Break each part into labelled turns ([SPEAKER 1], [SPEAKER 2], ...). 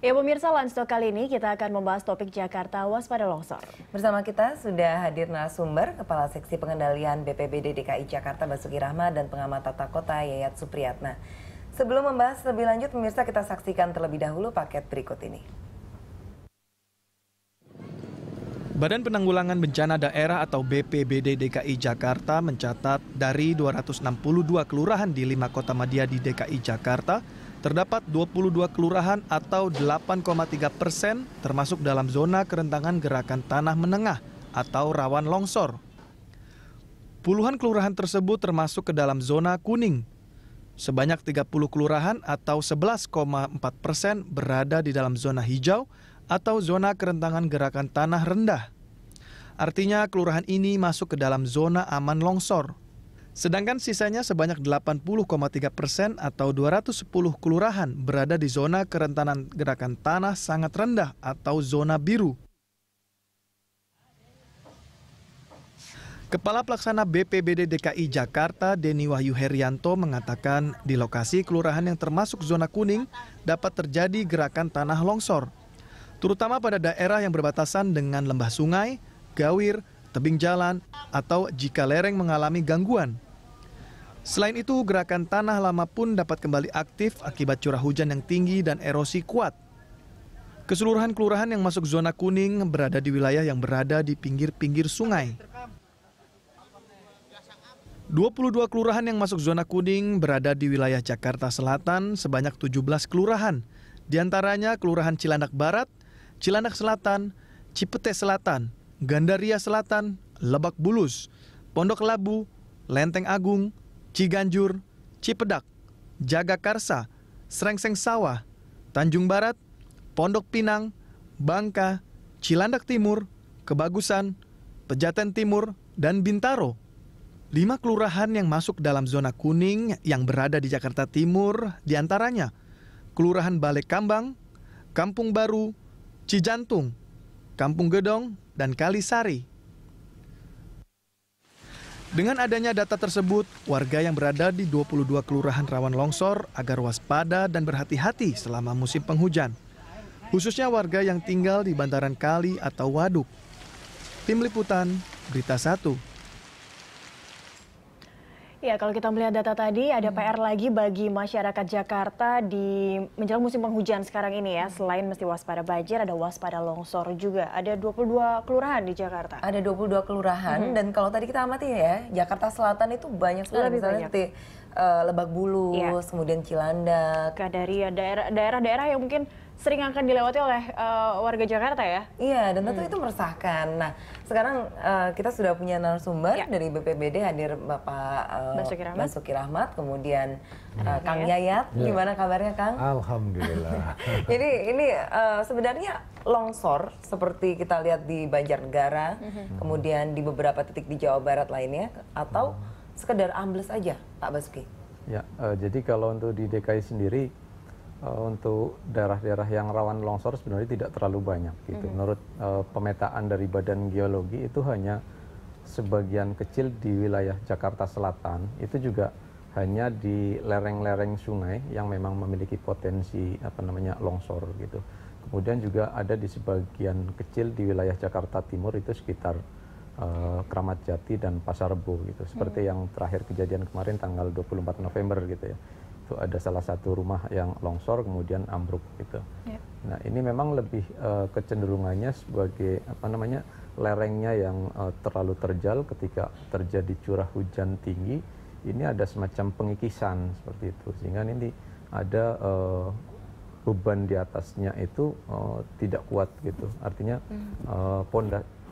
[SPEAKER 1] Ya pemirsa, Landstok kali ini kita akan membahas topik Jakarta waspada longsor.
[SPEAKER 2] Bersama kita sudah hadir narasumber Kepala Seksi Pengendalian BPBD DKI Jakarta Basuki Rahmat dan Pengamat Tata Kota Yayat Supriyatna. Sebelum membahas lebih lanjut, pemirsa kita saksikan terlebih dahulu paket berikut ini.
[SPEAKER 3] Badan Penanggulangan Bencana Daerah atau BPBD DKI Jakarta mencatat dari 262 kelurahan di 5 kota madya di DKI Jakarta, terdapat 22 kelurahan atau 8,3% termasuk dalam zona kerentanan gerakan tanah menengah atau rawan longsor. Puluhan kelurahan tersebut termasuk ke dalam zona kuning. Sebanyak 30 kelurahan atau 11,4% berada di dalam zona hijau atau zona kerentanan gerakan tanah rendah. Artinya kelurahan ini masuk ke dalam zona aman longsor. Sedangkan sisanya sebanyak 80,3% atau 210 kelurahan berada di zona kerentanan gerakan tanah sangat rendah atau zona biru. Kepala Pelaksana BPBD DKI Jakarta, Denny Wahyu Herianto, mengatakan di lokasi kelurahan yang termasuk zona kuning dapat terjadi gerakan tanah longsor, terutama pada daerah yang berbatasan dengan lembah sungai, gawir, tebing jalan, atau jika lereng mengalami gangguan. Selain itu, gerakan tanah lama pun dapat kembali aktif akibat curah hujan yang tinggi dan erosi kuat. Keseluruhan kelurahan yang masuk zona kuning berada di wilayah yang berada di pinggir-pinggir sungai. 22 kelurahan yang masuk zona kuning berada di wilayah Jakarta Selatan sebanyak 17 kelurahan. Di antaranya Kelurahan Cilandak Barat, Cilandak Selatan, Cipete Selatan, Gandaria Selatan, Lebak Bulus, Pondok Labu, Lenteng Agung, Ciganjur, Cipedak, Jagakarsa, Srengseng Sawah, Tanjung Barat, Pondok Pinang, Bangka, Cilandak Timur, Kebagusan, Pejaten Timur, dan Bintaro. 5 kelurahan yang masuk dalam zona kuning yang berada di Jakarta Timur diantaranya Kelurahan Balai Kambang, Kampung Baru, Cijantung, Kampung Gedong, dan Kalisari. Dengan adanya data tersebut, warga yang berada di 22 kelurahan rawan longsor agar waspada dan berhati-hati selama musim penghujan. Khususnya warga yang tinggal di bantaran kali atau waduk. Tim Liputan, Berita 1.
[SPEAKER 1] Ya, kalau kita melihat data tadi, ada PR lagi bagi masyarakat Jakarta di menjelang musim penghujan sekarang ini ya. Selain mesti waspada banjir, ada waspada longsor juga. Ada 22 kelurahan di Jakarta.
[SPEAKER 2] Ada 22 kelurahan dan kalau tadi kita amati ya, Jakarta Selatan itu banyak sekali.
[SPEAKER 1] Lebih
[SPEAKER 2] misalnya
[SPEAKER 1] banyak.
[SPEAKER 2] seperti Lebak Bulus, kemudian Cilandak.
[SPEAKER 1] Dari daerah-daerah yang mungkin sering akan dilewati oleh warga Jakarta ya.
[SPEAKER 2] Iya, dan tentu itu meresahkan. Nah, sekarang kita sudah punya narasumber dari BPBD, hadir Bapak Basuki Rahmat, kemudian Kang Yayat. Gimana kabarnya, Kang?
[SPEAKER 4] Alhamdulillah.
[SPEAKER 2] Jadi ini sebenarnya longsor seperti kita lihat di Banjarnegara, kemudian di beberapa titik di Jawa Barat lainnya, atau sekedar ambles aja, Pak Basuki?
[SPEAKER 4] Ya, jadi kalau untuk di DKI sendiri, untuk daerah-daerah yang rawan longsor sebenarnya tidak terlalu banyak gitu. Menurut pemetaan dari Badan Geologi itu hanya sebagian kecil di wilayah Jakarta Selatan, itu juga hanya di lereng-lereng sungai yang memang memiliki potensi longsor gitu. Kemudian juga ada di sebagian kecil di wilayah Jakarta Timur, itu sekitar Kramat Jati dan Pasar Rebo gitu. Seperti yang terakhir kejadian kemarin tanggal 24 November gitu ya. Itu ada salah satu rumah yang longsor kemudian ambruk gitu. Nah, ini memang lebih kecenderungannya sebagai lerengnya yang terlalu terjal ketika terjadi curah hujan tinggi. Ini ada semacam pengikisan seperti itu, sehingga ini ada beban di atasnya itu tidak kuat gitu. Artinya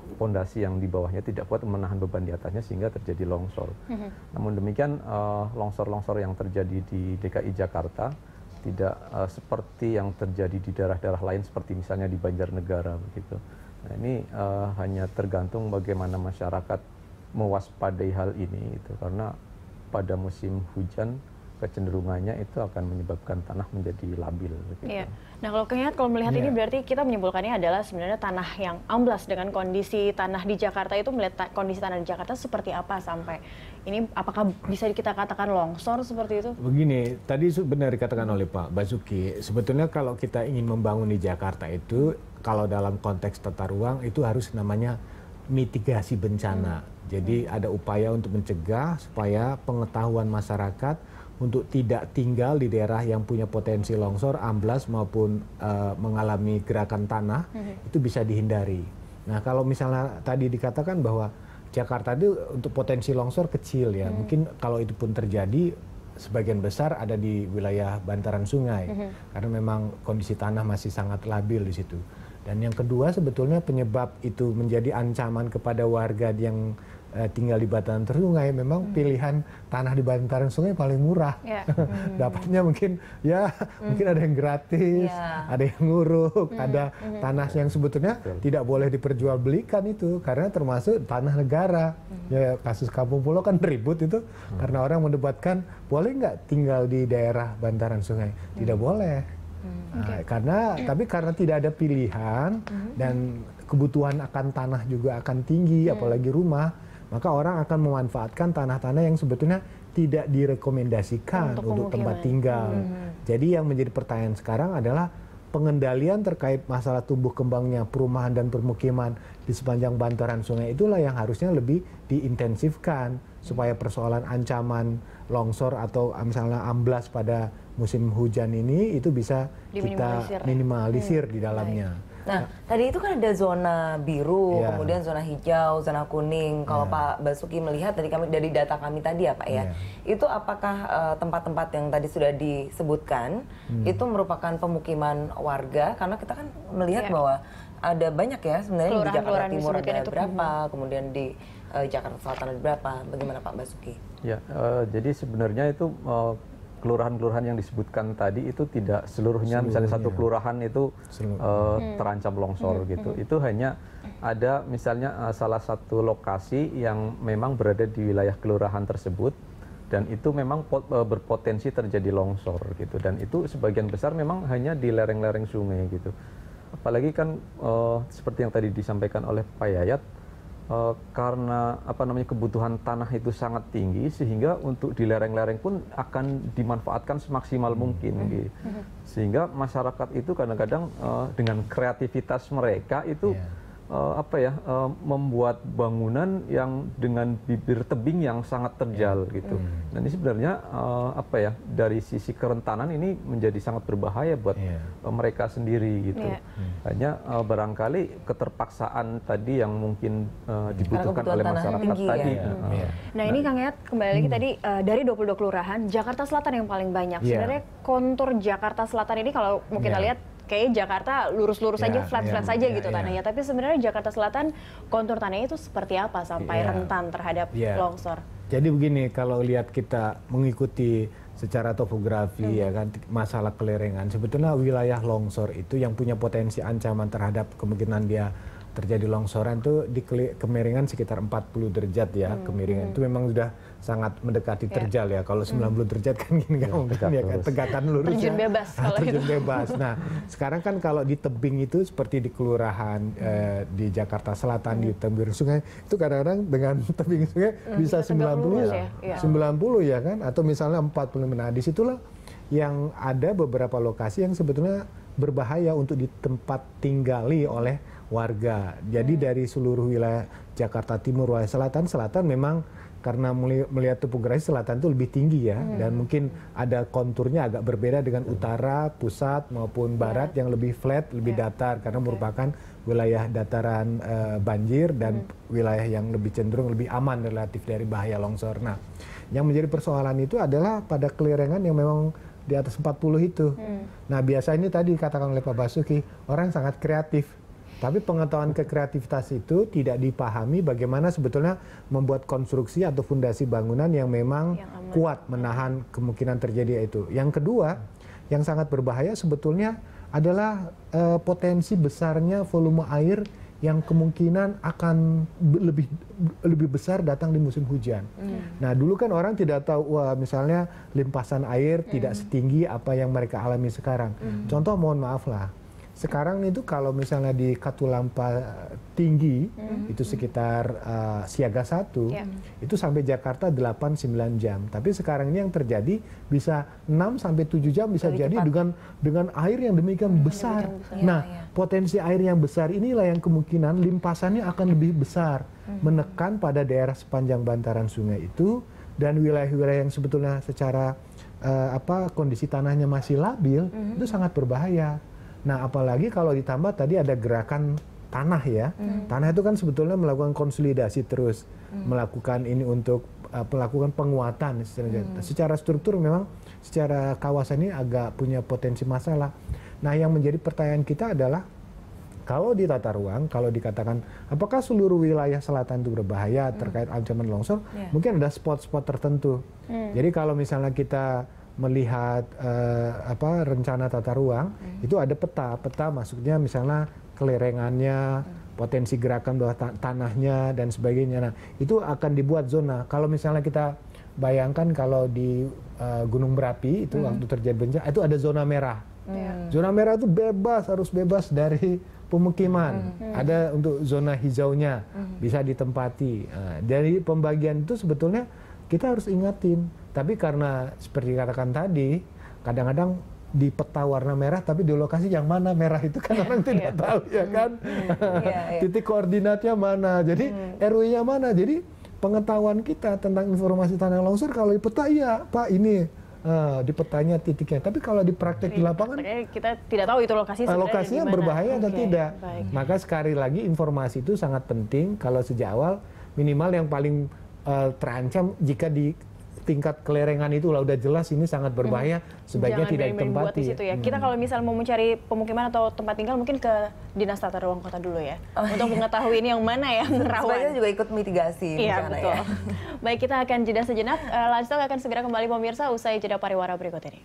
[SPEAKER 4] pondasi yang di bawahnya tidak kuat menahan beban di atasnya sehingga terjadi longsor. Namun demikian longsor-longsor yang terjadi di DKI Jakarta tidak seperti yang terjadi di daerah-daerah lain seperti misalnya di Banjarnegara begitu. Nah, ini hanya tergantung bagaimana masyarakat mewaspadai hal ini gitu. Karena pada musim hujan kecenderungannya itu akan menyebabkan tanah menjadi labil. Gitu.
[SPEAKER 1] Iya. Nah kalau melihat ini berarti kita menyimpulkannya adalah sebenarnya tanah yang amblas dengan kondisi tanah di Jakarta itu, melihat kondisi tanah di Jakarta seperti apa sampai ini, apakah bisa kita katakan longsor seperti itu?
[SPEAKER 5] Begini, tadi benar dikatakan oleh Pak Basuki, sebetulnya kalau kita ingin membangun di Jakarta itu, kalau dalam konteks tata ruang itu harus namanya mitigasi bencana. Jadi ada upaya untuk mencegah supaya pengetahuan masyarakat untuk tidak tinggal di daerah yang punya potensi longsor, amblas maupun mengalami gerakan tanah itu bisa dihindari. Nah kalau misalnya tadi dikatakan bahwa Jakarta itu untuk potensi longsor kecil ya, mungkin kalau itu pun terjadi sebagian besar ada di wilayah bantaran sungai karena memang kondisi tanah masih sangat labil di situ. Dan yang kedua sebetulnya penyebab itu menjadi ancaman kepada warga yang tinggal di bantaran sungai, memang pilihan tanah di bantaran sungai paling murah. Dapatnya mungkin mungkin ada yang gratis, ada yang nguruk, ada tanah yang sebetulnya tidak boleh diperjualbelikan itu karena termasuk tanah negara. Ya kasus Kampung Pulau kan ribut itu karena orang mendebatkan boleh nggak tinggal di daerah bantaran sungai, tidak boleh. Nah, tapi karena tidak ada pilihan dan kebutuhan akan tanah juga akan tinggi, apalagi rumah, maka orang akan memanfaatkan tanah-tanah yang sebetulnya tidak direkomendasikan untuk tempat tinggal. Jadi yang menjadi pertanyaan sekarang adalah pengendalian terkait masalah tumbuh kembangnya perumahan dan permukiman di sepanjang bantaran sungai itulah yang harusnya lebih diintensifkan supaya persoalan ancaman longsor atau misalnya amblas pada musim hujan ini itu bisa kita minimalisir di dalamnya.
[SPEAKER 2] Nah, tadi itu kan ada zona biru, kemudian zona hijau, zona kuning. Kalau Pak Basuki melihat dari data kami tadi ya Pak ya, itu apakah tempat-tempat yang tadi sudah disebutkan itu merupakan pemukiman warga? Karena kita kan melihat bahwa ada banyak ya sebenarnya di Jakarta Timur ada berapa, kemudian di Jakarta Selatan ada berapa? Bagaimana Pak Basuki?
[SPEAKER 4] Ya, jadi sebenarnya itu kelurahan-kelurahan yang disebutkan tadi itu tidak seluruhnya misalnya satu kelurahan itu terancam longsor gitu. Itu hanya ada misalnya salah satu lokasi yang memang berada di wilayah kelurahan tersebut dan itu memang berpotensi terjadi longsor gitu. Dan itu sebagian besar memang hanya di lereng-lereng sungai gitu. Apalagi kan seperti yang tadi disampaikan oleh Pak Yayat, karena kebutuhan tanah itu sangat tinggi sehingga untuk di lereng-lereng pun akan dimanfaatkan semaksimal mungkin gitu. Sehingga masyarakat itu kadang-kadang dengan kreativitas mereka itu membuat bangunan yang dengan bibir tebing yang sangat terjal gitu. Dan ini sebenarnya dari sisi kerentanan ini menjadi sangat berbahaya buat mereka sendiri gitu. Hanya barangkali keterpaksaan tadi yang mungkin dibutuhkan oleh masyarakat tadi.
[SPEAKER 1] Nah ini Kang Yayat kembali lagi tadi dari 22 kelurahan Jakarta Selatan yang paling banyak. Sebenarnya kontur Jakarta Selatan ini kalau mungkin kita lihat kayaknya Jakarta lurus-lurus saja, flat-flat saja gitu tanahnya. Tapi sebenarnya Jakarta Selatan kontur tanahnya itu seperti apa sampai rentan terhadap longsor?
[SPEAKER 5] Jadi begini, kalau lihat kita mengikuti secara topografi ya kan masalah kelerengan, sebetulnya wilayah longsor itu yang punya potensi ancaman terhadap kemungkinan dia terjadi longsoran itu di kemiringan sekitar 40 derajat ya. Kemiringan itu memang sudah sangat mendekati terjal ya. Kalau 90 derajat kan gini kan tegakan lurus.
[SPEAKER 1] Terjun bebas kalau
[SPEAKER 5] terjun
[SPEAKER 1] itu.
[SPEAKER 5] bebas. Nah, sekarang kan kalau di tebing itu seperti di kelurahan di Jakarta Selatan di tebing sungai itu kadang-kadang dengan tebing sungai bisa 90 ya kan atau misalnya 45. Nah, disitulah yang ada beberapa lokasi yang sebetulnya berbahaya untuk di tempat tinggali oleh warga. Jadi dari seluruh wilayah Jakarta Timur, wilayah selatan memang karena melihat topografi selatan itu lebih tinggi ya dan mungkin ada konturnya agak berbeda dengan utara, pusat maupun barat yang lebih flat, lebih datar karena merupakan wilayah dataran banjir dan wilayah yang lebih cenderung lebih aman relatif dari bahaya longsor. Nah, yang menjadi persoalan itu adalah pada kelerengan yang memang di atas 40 itu. Nah, biasanya tadi dikatakan oleh Pak Basuki, orang sangat kreatif. Tapi pengetahuan kekreativitas itu tidak dipahami bagaimana sebetulnya membuat konstruksi atau fondasi bangunan yang memang kuat menahan kemungkinan terjadi itu. Yang kedua, yang sangat berbahaya sebetulnya adalah potensi besarnya volume air yang kemungkinan akan lebih besar datang di musim hujan. Nah, dulu kan orang tidak tahu, wah misalnya limpasan air tidak setinggi apa yang mereka alami sekarang. Contoh, mohon maaf lah, sekarang itu kalau misalnya di Katulampa tinggi, itu sekitar siaga 1, itu sampai Jakarta 8-9 jam. Tapi sekarang ini yang terjadi bisa 6-7 jam bisa
[SPEAKER 2] lebih
[SPEAKER 5] jadi dengan air yang demikian besar. Nah, potensi air yang besar inilah yang kemungkinan limpasannya akan lebih besar, menekan pada daerah sepanjang bantaran sungai itu, dan wilayah-wilayah yang sebetulnya secara kondisi tanahnya masih labil, itu sangat berbahaya. Nah, apalagi kalau ditambah tadi ada gerakan tanah ya. Tanah itu kan sebetulnya melakukan konsolidasi terus, melakukan ini untuk melakukan penguatan. Secara struktur memang secara kawasan ini agak punya potensi masalah. Nah, yang menjadi pertanyaan kita adalah, kalau di tata ruang, kalau dikatakan apakah seluruh wilayah selatan itu berbahaya terkait ancaman longsor, mungkin ada spot-spot tertentu. Jadi kalau misalnya kita melihat rencana tata ruang, itu ada peta maksudnya misalnya kelerengannya, potensi gerakan bawah tanahnya dan sebagainya. Nah, itu akan dibuat zona. Kalau misalnya kita bayangkan kalau di Gunung Merapi itu waktu terjadi bencana, itu ada zona merah. Zona merah itu harus bebas dari pemukiman. Ada untuk zona hijaunya, bisa ditempati. Nah, dari pembagian itu sebetulnya kita harus ingatin. Tapi karena seperti katakan tadi, kadang-kadang di peta warna merah, tapi di lokasi yang mana merah itu kan orang tidak tahu, ya kan? Titik koordinatnya mana, jadi RW-nya mana. Jadi pengetahuan kita tentang informasi tanah longsor kalau di peta, iya Pak ini di petanya titiknya. Tapi kalau di praktek di lapangan,
[SPEAKER 1] kita tidak tahu itu
[SPEAKER 5] lokasinya berbahaya atau tidak. Maka sekali lagi informasi itu sangat penting. Kalau sejak awal minimal yang paling terancam jika di tingkat kelerengan itu udah jelas ini sangat berbahaya, sebaiknya tidak ditempati.
[SPEAKER 1] Di situ ya. Kita kalau misal mau mencari pemukiman atau tempat tinggal mungkin ke Dinas Tata Ruang Kota dulu ya, untuk mengetahui ini yang mana yang rawan.
[SPEAKER 2] Sebaiknya juga ikut mitigasi.
[SPEAKER 1] Iya, betul. Baik, kita akan jeda sejenak. Livestock akan segera kembali pemirsa usai jeda pariwara berikut ini.